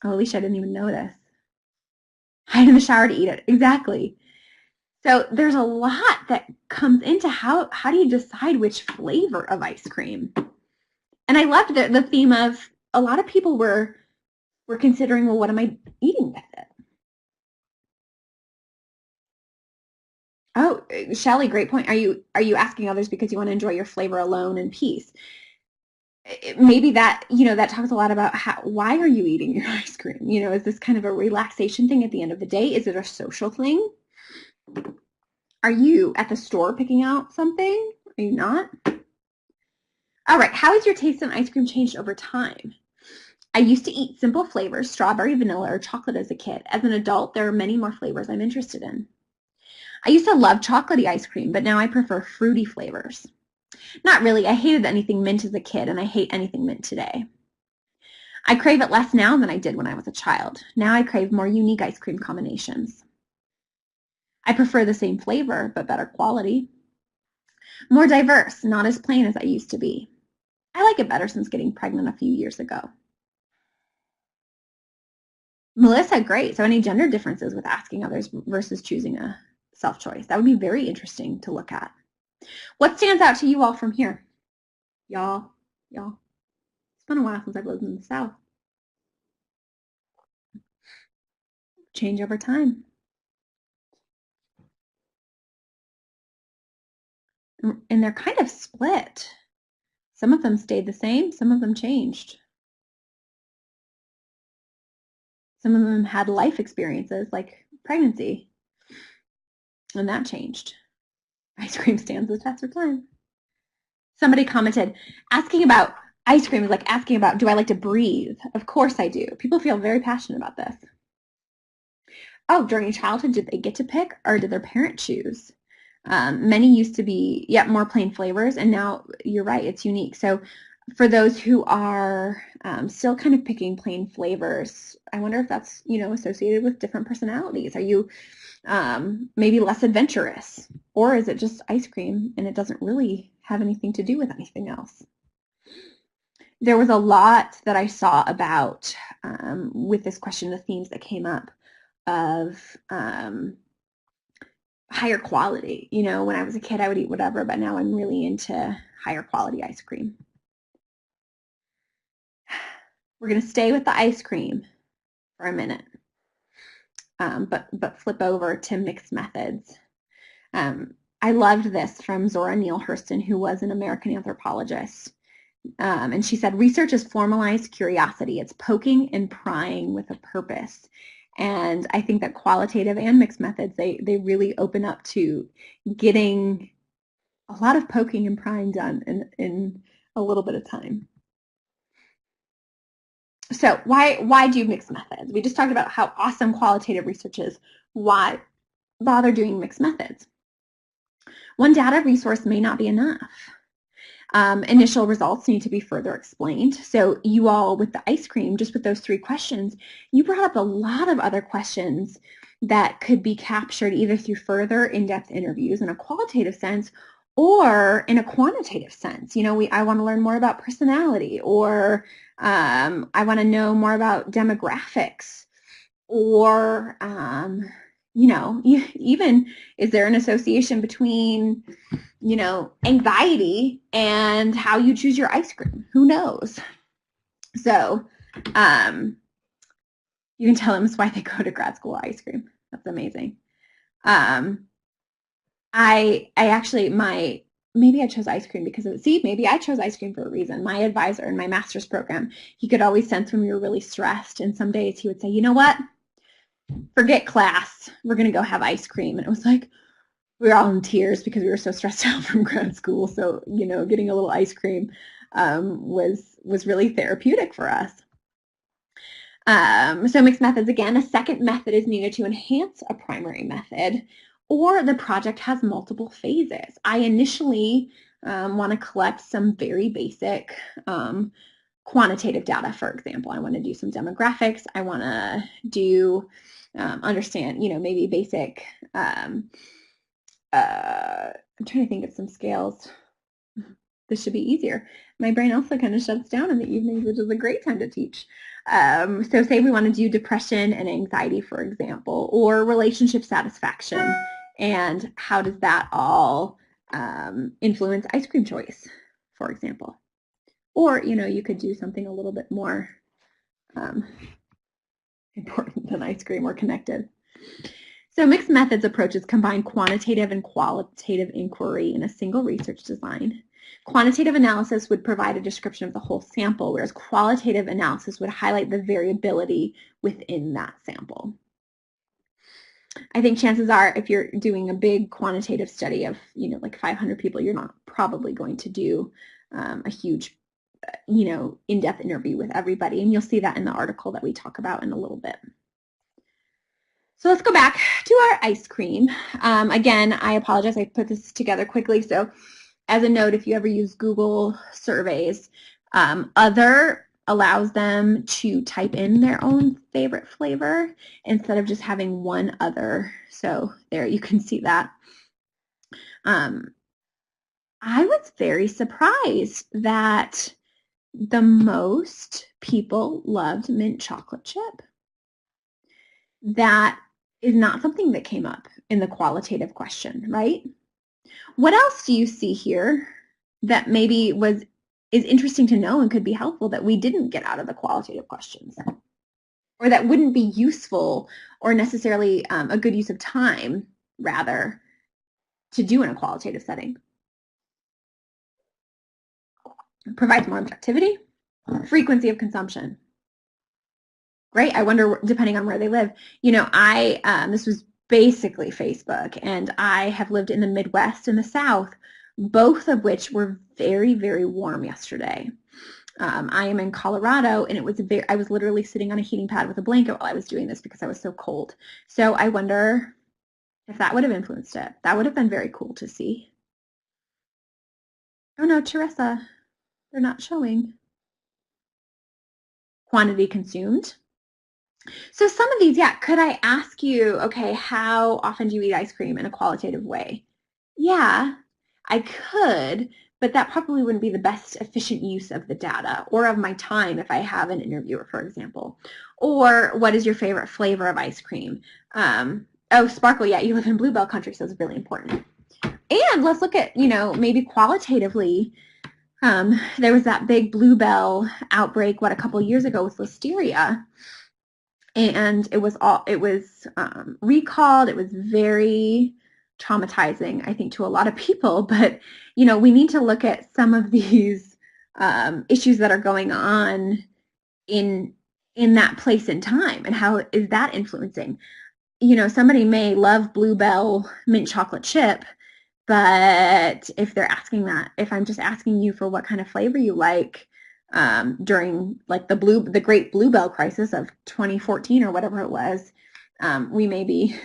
Speaker 2: Oh, Alicia, I didn't even notice. Hide in the shower to eat it. Exactly. So there's a lot that comes into how do you decide which flavor of ice cream? And I loved the theme of a lot of people were considering, well, what am I eating with it? Oh, Shelly, great point. Are you asking others because you want to enjoy your flavor alone in peace? Maybe that, that talks a lot about why are you eating your ice cream? Is this kind of a relaxation thing at the end of the day? Is it a social thing? Are you at the store picking out something? Are you not? All right, how has your taste in ice cream changed over time? I used to eat simple flavors, strawberry, vanilla, or chocolate as a kid. As an adult, there are many more flavors I'm interested in. I used to love chocolatey ice cream, but now I prefer fruity flavors. Not really. I hated anything mint as a kid, and I hate anything mint today. I crave it less now than I did when I was a child. Now I crave more unique ice cream combinations. I prefer the same flavor, but better quality. More diverse, not as plain as I used to be. I like it better since getting pregnant a few years ago. Melissa, great. So any gender differences with asking others versus choosing a self-choice? That would be very interesting to look at. What stands out to you all from here? Y'all. It's been a while since I've lived in the South. Change over time. And they're kind of split. Some of them stayed the same, some of them changed. Some of them had life experiences like pregnancy, and that changed. Ice cream stands the test of time. Somebody commented, asking about ice cream is like asking about, do I like to breathe? Of course I do. People feel very passionate about this. Oh, during childhood, did they get to pick or did their parent choose? Many used to be, more plain flavors, and now you're right, it's unique. So for those who are still kind of picking plain flavors, I wonder if that's, associated with different personalities. Are you maybe less adventurous, or is it just ice cream and it doesn't really have anything to do with anything else? There was a lot that I saw about with this question, the themes that came up of higher quality. When I was a kid, I would eat whatever, but now I'm really into higher quality ice cream. We're going to stay with the ice cream for a minute, but flip over to mixed methods. I loved this from Zora Neale Hurston, who was an American anthropologist. And she said, research is formalized curiosity. It's poking and prying with a purpose. And I think that qualitative and mixed methods, they really open up to getting a lot of poking and prying done in a little bit of time. So why do mixed methods? We just talked about how awesome qualitative research is. Why bother doing mixed methods? One data resource may not be enough. Initial results need to be further explained. So you all, with the ice cream, just with those 3 questions, you brought up a lot of other questions that could be captured either through further in-depth interviews in a qualitative sense or in a quantitative sense. I want to learn more about personality, or I want to know more about demographics, or even is there an association between anxiety and how you choose your ice cream? Who knows? So you can tell them it's why they go to grad school ice cream. That's amazing. I actually, maybe I chose ice cream because of it. See, maybe I chose ice cream for a reason. My advisor in my master's program, he could always sense when we were really stressed, and some days he would say, you know what? Forget class. We're going to go have ice cream. And it was like, we were all in tears because we were so stressed out from grad school. So, getting a little ice cream was really therapeutic for us. So mixed methods, again, a second method is needed to enhance a primary method, or the project has multiple phases. I initially want to collect some very basic quantitative data, for example. I want to do some demographics. I want to do, understand, maybe basic, I'm trying to think of some scales. This should be easier. My brain also kind of shuts down in the evenings, which is a great time to teach. So say we want to do depression and anxiety, for example, or relationship satisfaction, and how does that all influence ice cream choice, for example. Or, you could do something a little bit more important than ice cream or connected. So mixed methods approaches combine quantitative and qualitative inquiry in a single research design. Quantitative analysis would provide a description of the whole sample, whereas qualitative analysis would highlight the variability within that sample. I think chances are, if you're doing a big quantitative study of, like 500 people, you're not probably going to do a huge, in-depth interview with everybody, and you'll see that in the article that we talk about in a little bit. So let's go back to our ice cream. Again, I apologize, I put this together quickly. So as a note, if you ever use Google surveys, other allows them to type in their own favorite flavor instead of just having one other. So there you can see that. I was very surprised that the most people loved mint chocolate chip. That is not something that came up in the qualitative question, right? What else do you see here that maybe is interesting to know and could be helpful that we didn't get out of the qualitative questions, or that wouldn't be useful or necessarily a good use of time, rather, to do in a qualitative setting? Provides more objectivity, frequency of consumption. Great. I wonder, depending on where they live, this was basically Facebook, and I have lived in the Midwest and the South, both of which were very, very warm yesterday. I am in Colorado, and I was literally sitting on a heating pad with a blanket while I was doing this because I was so cold. So I wonder if that would have influenced it. That would have been very cool to see. Oh no, Teresa, they're not showing. Quantity consumed. So some of these, yeah, could I ask you, okay, how often do you eat ice cream in a qualitative way? Yeah, I could, but that probably wouldn't be the best efficient use of the data or of my time if I have an interviewer, for example. Or what is your favorite flavor of ice cream? Oh, sparkle, yeah, you live in Bluebell country, so it's really important. And let's look at, maybe qualitatively, there was that big Bluebell outbreak, a couple years ago with Listeria. And it was recalled. It was very traumatizing, I think, to a lot of people. But, we need to look at some of these issues that are going on in that place in time and how is that influencing. Somebody may love Bluebell mint chocolate chip, but if I'm just asking you for what kind of flavor you like, during like the Great Bluebell crisis of 2014 or whatever it was, we may be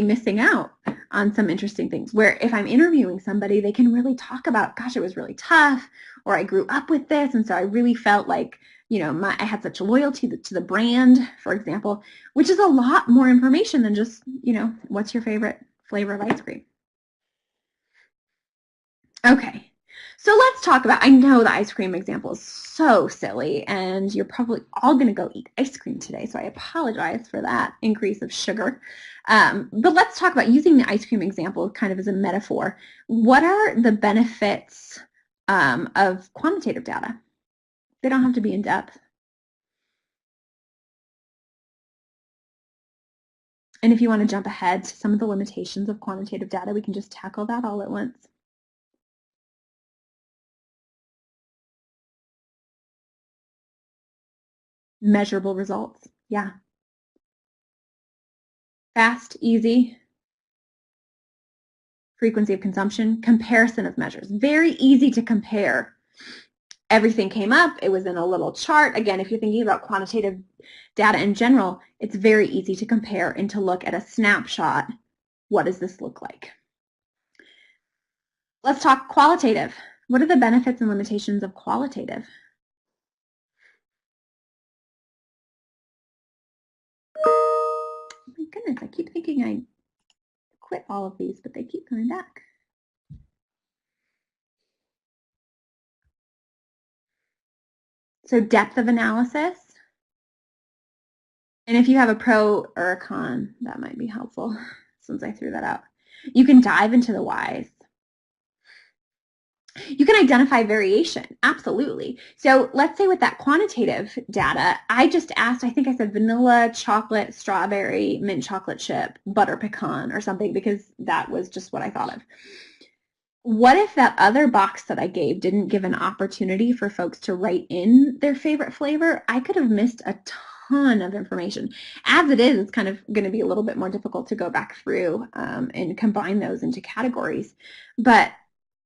Speaker 2: missing out on some interesting things. Where if I'm interviewing somebody, they can really talk about, gosh, it was really tough, or I grew up with this, and so I really felt like, I had such loyalty to the brand, for example, which is a lot more information than just, what's your favorite flavor of ice cream. Okay. So let's talk about, I know the ice cream example is so silly, and you're probably all going to go eat ice cream today, so I apologize for that increase of sugar. But let's talk about using the ice cream example kind of as a metaphor. What are the benefits of quantitative data? They don't have to be in depth. And if you want to jump ahead to some of the limitations of quantitative data, we can just tackle that all at once. Measurable results. Yeah. Fast, easy. Frequency of consumption. Comparison of measures. Very easy to compare. Everything came up. It was in a little chart. Again, if you're thinking about quantitative data in general, it's very easy to compare and to look at a snapshot. What does this look like? Let's talk qualitative. What are the benefits and limitations of qualitative? Oh my goodness, I keep thinking I quit all of these, but they keep coming back. So depth of analysis. And if you have a pro or a con, that might be helpful since I threw that out. You can dive into the whys. You can identify variation, absolutely. So let's say with that quantitative data, I just asked, I think I said vanilla, chocolate, strawberry, mint chocolate chip, butter pecan or something, because that was just what I thought of. What if that other box that I gave didn't give an opportunity for folks to write in their favorite flavor? I could have missed a ton of information. As it is, it's kind of going to be a little bit more difficult to go back through and combine those into categories. But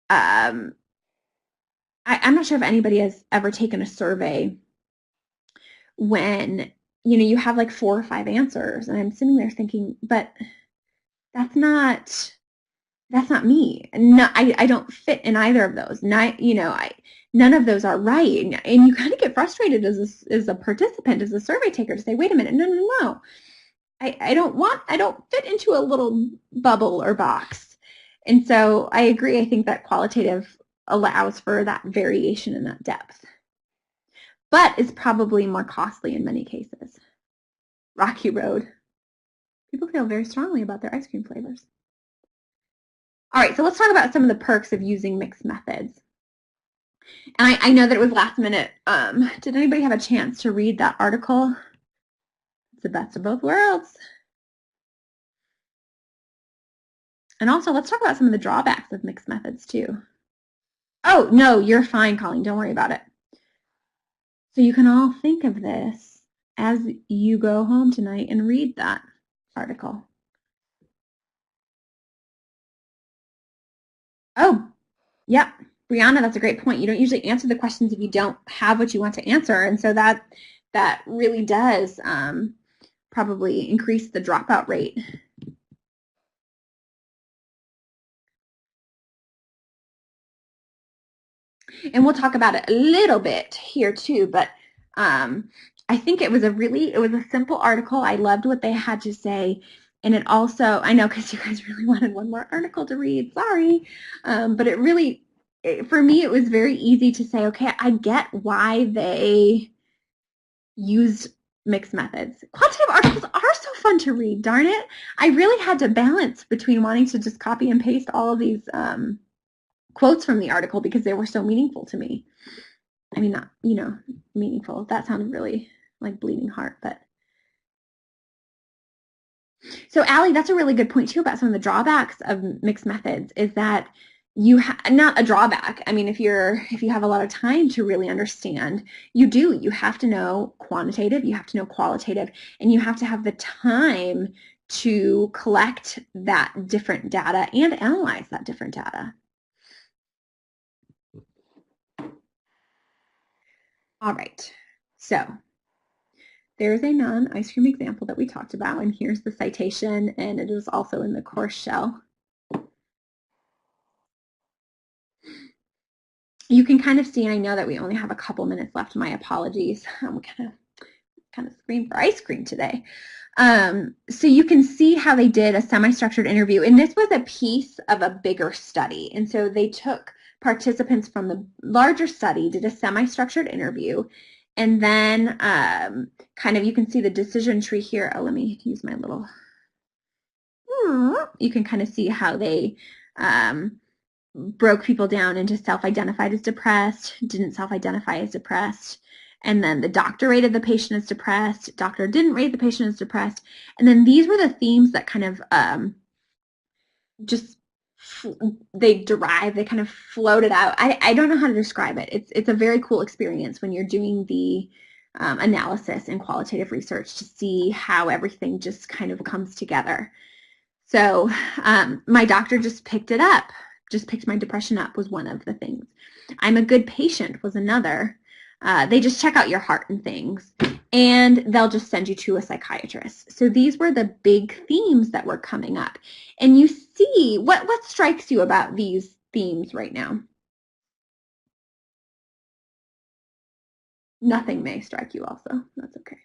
Speaker 2: I'm not sure if anybody has ever taken a survey when, you have like 4 or 5 answers, and I'm sitting there thinking, but that's not me. No, I don't fit in either of those. None of those are right. And you kind of get frustrated as a participant, as a survey taker, to say, wait a minute, no. I don't fit into a little bubble or box. And so I agree. I think that qualitative allows for that variation in that depth, but it's probably more costly in many cases. Rocky Road. People feel very strongly about their ice cream flavors. All right, so let's talk about some of the perks of using mixed methods. And I know that it was last minute. Did anybody have a chance to read that article? It's the best of both worlds. And also, let's talk about some of the drawbacks of mixed methods too. Oh, no, you're fine, Colleen. Don't worry about it. So you can all think of this as you go home tonight and read that article. Oh, yep. Brianna, that's a great point. You don't usually answer the questions if you don't have what you want to answer. And so that really does probably increase the dropout rate And we'll talk about it a little bit here too, but I think it was a simple article. I loved what they had to say. And it also, I know because you guys really wanted one more article to read, sorry. But for me, it was very easy to say, okay, I get why they used mixed methods. Quantitative articles are so fun to read, darn it. I really had to balance between wanting to just copy and paste all of these quotes from the article because they were so meaningful to me. I mean, not, meaningful. That sounded really like bleeding heart, but. So Allie, that's a really good point too about some of the drawbacks of mixed methods is that not a drawback. I mean, if you have a lot of time to really understand, you have to know quantitative, you have to know qualitative, and you have to have the time to collect that different data and analyze that different data. All right, so there's a non-ice cream example that we talked about, and here's the citation, and it is also in the course shell. You can kind of see, and I know that we only have a couple minutes left. My apologies. I'm kind of scream for ice cream today. So you can see how they did a semi-structured interview, and this was a piece of a bigger study. And so they took participants from the larger study, did a semi-structured interview, and then kind of, you can see the decision tree here. Oh, let me use my little, you can kind of see how they broke people down into self-identified as depressed, didn't self-identify as depressed, and then the doctor rated the patient as depressed, doctor didn't rate the patient as depressed, and then these were the themes that kind of they kind of floated out. I don't know how to describe it. It's a very cool experience when you're doing the analysis and qualitative research to see how everything just kind of comes together. So my doctor just picked it up, just picked my depression up was one of the things. I'm a good patient was another. They just check out your heart and things, and they'll just send you to a psychiatrist. So these were the big themes that were coming up. And you see, what strikes you about these themes right now? Nothing may strike you also. That's okay.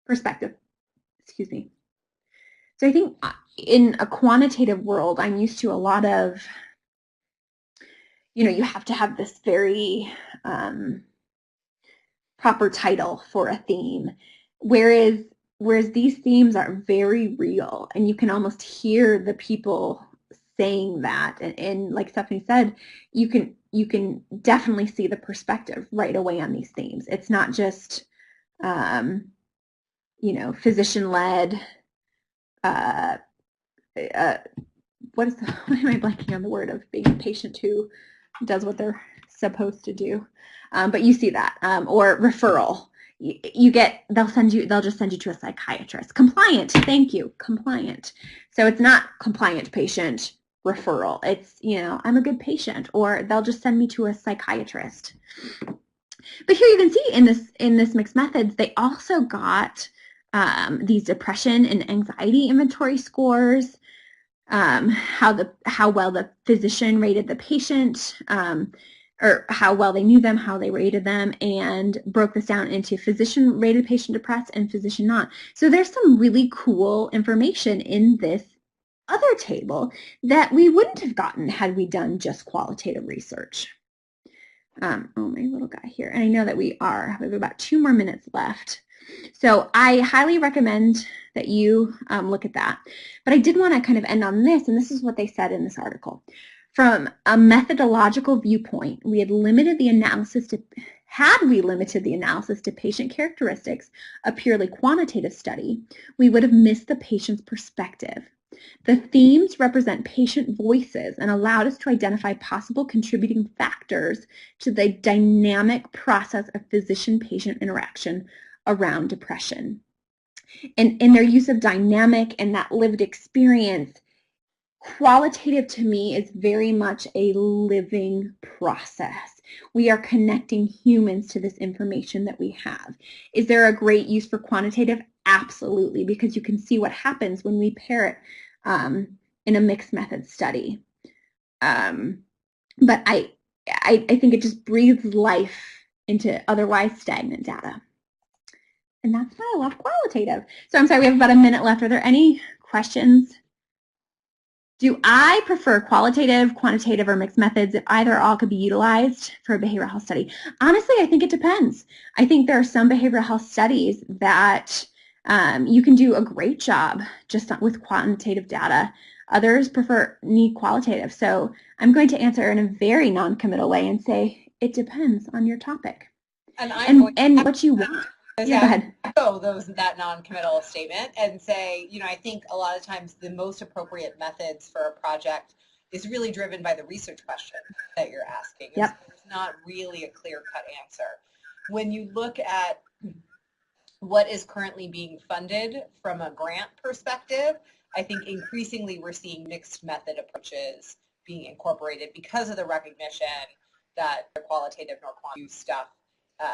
Speaker 2: Perspective. Excuse me. So I think in a quantitative world, I'm used to a lot of, you have to have this very proper title for a theme, whereas these themes are very real, and you can almost hear the people saying that, and like Stephanie said, you can definitely see the perspective right away on these themes. It's not just physician-led. What am I blanking on the word of being a patient who does what they're supposed to do? But you see that, or referral. They'll just send you to a psychiatrist. Compliant, thank you, compliant. So it's not compliant patient referral. It's, I'm a good patient, or they'll just send me to a psychiatrist. But here you can see in this mixed methods, they also got these depression and anxiety inventory scores, how well the physician rated the patient, or how well they knew them, how they rated them, and broke this down into physician rated patient depressed and physician not. So there's some really cool information in this other table that we wouldn't have gotten had we done just qualitative research. Oh, my little guy here. And I know that we have about 2 more minutes left. So I highly recommend that you look at that. But I did want to kind of end on this, and this is what they said in this article. From a methodological viewpoint, had we limited the analysis to patient characteristics, a purely quantitative study, we would have missed the patient's perspective. The themes represent patient voices and allowed us to identify possible contributing factors to the dynamic process of physician-patient interaction around depression. And in their use of dynamic and that lived experience, qualitative to me is very much a living process. We are connecting humans to this information that we have. Is there a great use for quantitative? Absolutely, because you can see what happens when we pair it in a mixed method study. But I think it just breathes life into otherwise stagnant data. And that's why I love qualitative. So I'm sorry, we have about a minute left. Are there any questions? Do I prefer qualitative, quantitative, or mixed methods if either or all could be utilized for a behavioral health study? Honestly, I think it depends. I think there are some behavioral health studies that you can do a great job just with quantitative data. Others need qualitative. So I'm going to answer in a very non-committal way and say it depends on your topic and what you want. Yeah, go ahead.
Speaker 1: Echo that non-committal statement and say, I think a lot of times the most appropriate methods for a project is really driven by the research question that you're asking.
Speaker 2: Yep.
Speaker 1: So there's not really a clear-cut answer. When you look at what is currently being funded from a grant perspective, I think increasingly we're seeing mixed method approaches being incorporated because of the recognition that the qualitative nor quantitative stuff on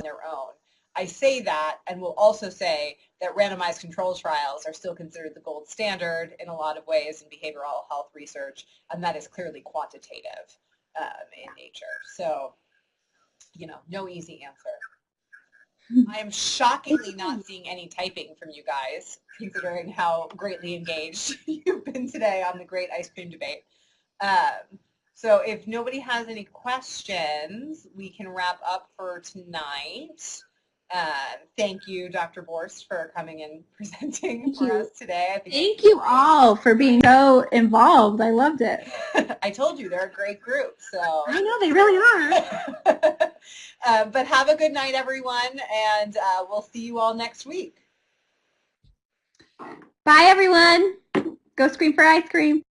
Speaker 1: their own. I say that and will also say that randomized control trials are still considered the gold standard in a lot of ways in behavioral health research, and that is clearly quantitative in nature. So, no easy answer. I am shockingly not seeing any typing from you guys, considering how greatly engaged you've been today on the Great Ice Cream Debate. So if nobody has any questions, we can wrap up for tonight. Thank you, Dr. Borst, for coming and presenting for us today.
Speaker 2: Thank you all for being so involved. I loved it.
Speaker 1: I told you, they're a great group. So
Speaker 2: I know, they really
Speaker 1: are. But have a good night, everyone, and we'll see you all next week.
Speaker 2: Bye, everyone. Go scream for ice cream.